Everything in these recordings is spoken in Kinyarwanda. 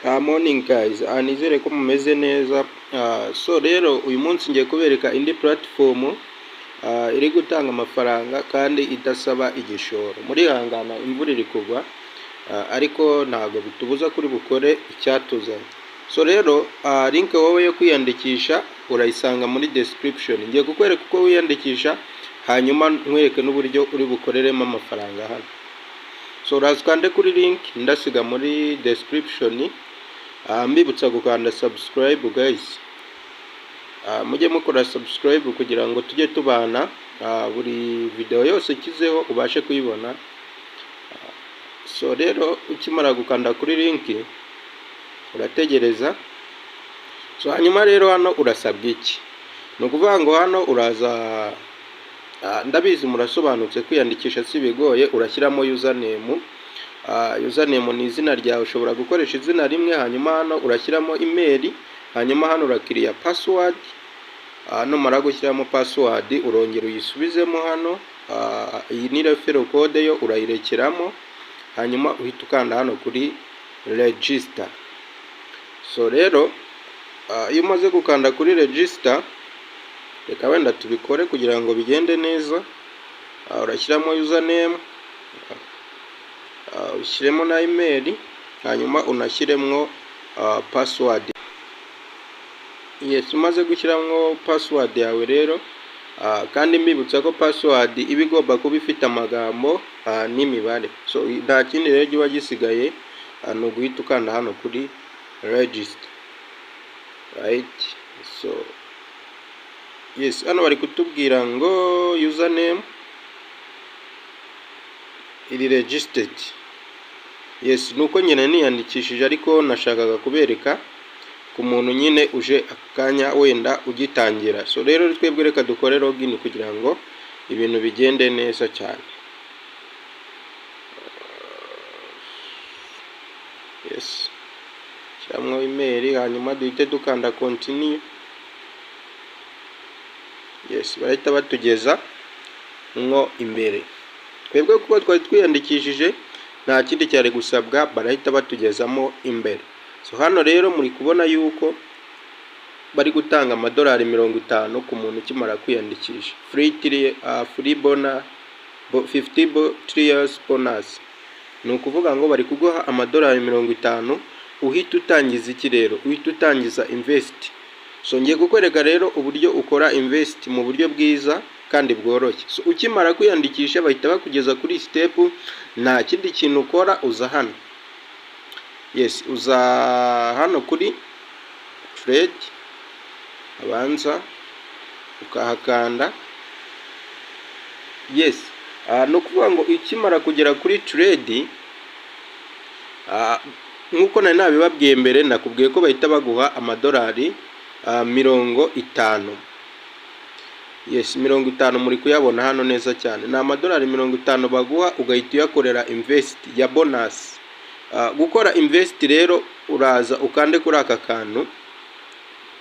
Morning guys, nizere ko mumeze neza. So rero uyu munsi ngiye kubereka indi platform iri gutanga amafaranga kandi idasaba igishoro. Muri hangana imvura iri kugwa, ariko ntago bitubuza kuri bukore icyatuzanye. So rero link wowe yo kwiyandikisha urayisanga muri description. Ngiye kukwereka uko wiyandikisha, hanyuma nkwereke n'uburyo uri bukoreremo amafaranga hano. So urazikande kuri link ndasiga muri description. Mbibutsa gukanda subscribe guys. Mujye mukora subscribe kugira ngo tujye tubana, buri video yose kizeho ubashe kuyibona. So rero ukimara gukanda kuri link urategereza. So hanyuma rero hano urasabwa iki? No kuvuga ngo hano uraza, ndabizi murasobanutse kwiyandikisha si bigoye. Urashyiramo username. Username ni izina ryawe, ushobora gukoresha izina rimwe. Hanyuma hano urashyiramo email, hanyuma hano urakiriya password. Numara gushyiramo password urongera uyisubizemo hano. Iyi ni referral code yo urayirekeramo, hanyuma uhita ukanda hano kuri register. So rero iyo umaze gukanda kuri register, reka wenda tubikore kugira ngo bigende neza. Urashyiramo username, ushyiremo na email, hanyuma unashyiremo password. Yes, umaze gushyiramo password yawe rero, kandi mbibutsa ko password iba igomba kuba ifite amagambo n'imibare. So nta kindi rero giba gisigaye, ni uguhita ukanda hano kuri register, right? So yes, hano bari kutubwira ngo username iri registered. Yes, nuko nyine niyandikishije, ariko nashakaga kubereka ku muntu nyine uje akanya wenda ugitangira. So rero twebwe reka dukore login kugira ngo ibintu bigende neza cyane. Yes, shyiramo email, hanyuma duhite dukanda continue. Yes, barahita batugeza nko imbere. Twebwe kuko twari twiyandikishije nta kindi cyari gusabwa, barahita batugezamo imbere. So hano rero muri kubona yuko bari gutanga amadolari 50 ku muntu ukimara kwiyandikisha. Free bonus 50 years bonus. Ni ukuvuga ngo bari kuguha amadolari 50 uhita utangiza iki rero? Uhita utangiza invest. So ngiye kukwereka rero uburyo ukora invest mu buryo bwiza kandi bworoshye. So ukimara kwiyandikisha bahita bakugeza kuri step, nta kindi kintu ukora, uza hano. Yes, uza hano kuri trade, abanza ukahakanda. Yes, no kuvuga ngo ikimara kugera kuri trade, nkuko nari nabibabwiye mbere, nakubwiye ko bahita baguha amadolari 50. Yes, 50 muri kuyabona hano neza cyane. Ni amadolari 50 baguha, ugahita uyakorera invest ya bonus. Gukora invest rero uraza ukande kuri aka kantu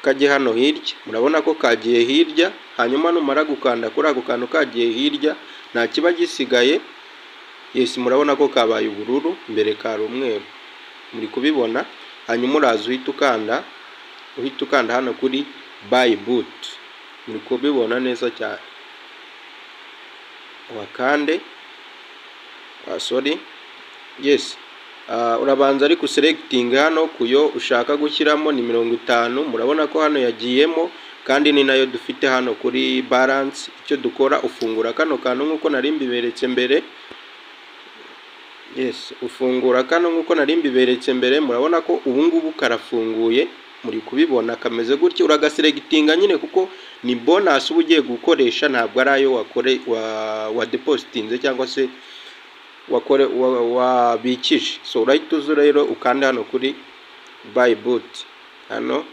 kajye hano hirya. Murabona ko kagiye hirya, hanyuma numara gukanda kuri ako kantu kagiye hirya nta kiba gisigaye. Yes, murabona ko kabaye ubururu, mbere kari umweru. Muri kubibona, hanyuma uraza uhita ukanda hano kuri buy boot. Muri kubibona neza cyane. Wakande, sorry. Yes, urabanza ariko selecting hano kuyo ushaka gushyiramo ni 50. Murabona ko hano yagiyemo, kandi ni nayo dufite hano kuri balance. Icyo dukora, ufungura kano kantu nkuko nari mbiberetse mbere. Yes, ufungura kano nkuko nari mbiberetse mbere. Murabona ko ubu ngubu karafunguye, muri kubibona kameze gutya. Uragaselectinga nyine kuko ni bonus ugiye gukoresha, ntabwo ari ayo wa depositinze cyangwa se wabikije. So right uzu rero ukanda hano kuri buy boot hano.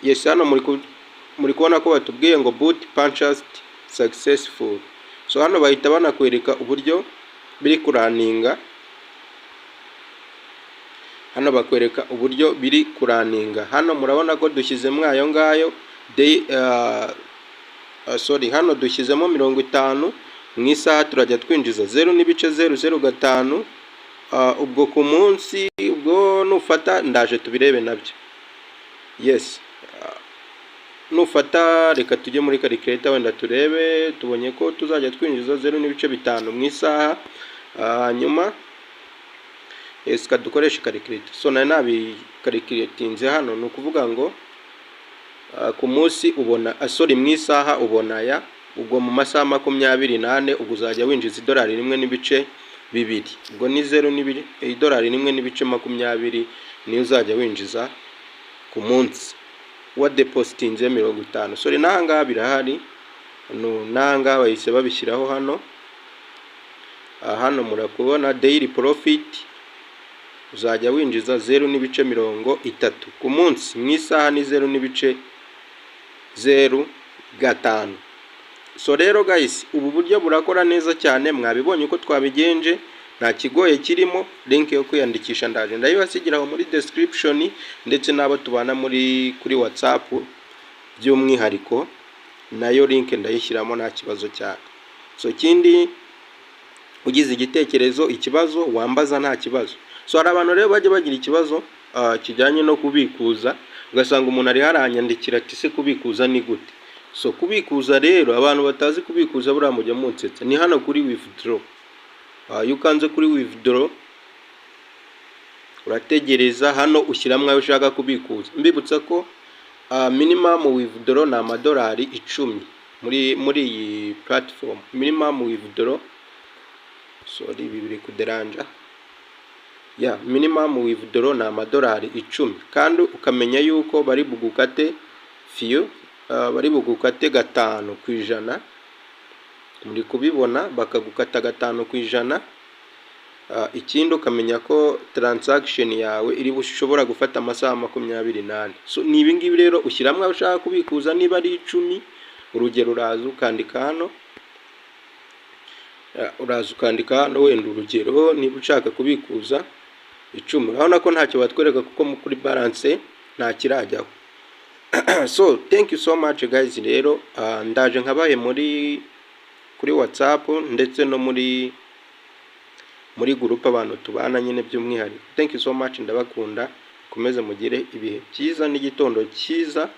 Yes, hano muri kubona ko batubwiye ngo boot purchased successful. So hano bahita banakwereka uburyo biri kuraninga. Hano bakwereka uburyo biri kuraninga. Hano murabona ko dushyizemo ayo ngayo hano dushyizemo 50 mu isaha. Turajya twinjiza 0.005 ubwo ku munsi ubwo ubwo nufata ndaje tubirebe nabyo. Yes, nufata reka tujye muri calculator wenda turebe. Tubonye ko tuzajya twinjiza 0.5 mu isaha, hanyuma yes kadukoresha calculator. So nari nabi calculatinze hano, ni ukuvuga ngo ku munsi ubona mu isaha ubona ya, ubwo mu masaha 28 ubwo uzajya winjiza $1.2. Ubwo ni $1.2 niyo uzajya winjiza ku munsi wa depositinze 50. So nanga birahari no nanga bahise babishyiraho hano. Hano murakubona daily profit uzajya winjiza 0.30 ku munsi, mu isaha ni 0.05. So rero guys, ubu buryo burakora neza cyane, mwabibonye uko twabigenje, nta kigoye kirimo. Link yo kwiyandikisha ndaje ndayibasigira muri description, ndetse n'abo tubana kuri WhatsApp by'umwihariko nayo link ndayishyiramo nta kibazo cyane. So kindi ugize igitekerezo, ikibazo wambaza nta kibazo. So hari abantu rero bajya bagira ikibazo kijyanye no kubikuza, ugasanga umuntu ari haranyandikira ati se kubikuza ni gute? So kubikuza rero, abantu batazi kubikuza buriya mujya munsetse, ni hano kuri withdraw. You kanze kuri withdraw, urategereza hano ushyiramo ayo ushaka kubikuza. Mbibutsa ko minimum withdraw ni $10 muri iyi platform. Minimum withdraw, sorry bibiri kuderanja, minimum withdraw ni $10, kandi ukamenya yuko bari bugukate few, bari bugukate 5%. Muri kubibona bakagukata 5%. Ikindi ukamenya ko transaction yawe iri bushobora gufata amasaha 28. So ni ibi ngibi rero ushyiramo aho ushaka kubikuza. Niba ari 10, urugero uraza ukandika hano, wenda urugero niba ushaka kubikuza 10, urabona ko ntacyo batwereka kuko kuri balance nta kirajyaho. So thank you so much guys. Rero ndaje nkabaye kuri WhatsApp ndetse no muri group abantu tubana nyine by'umwihariko. Thank you so much, ndabakunda, komeze mugire ibihe byiza n'igitondo cyiza.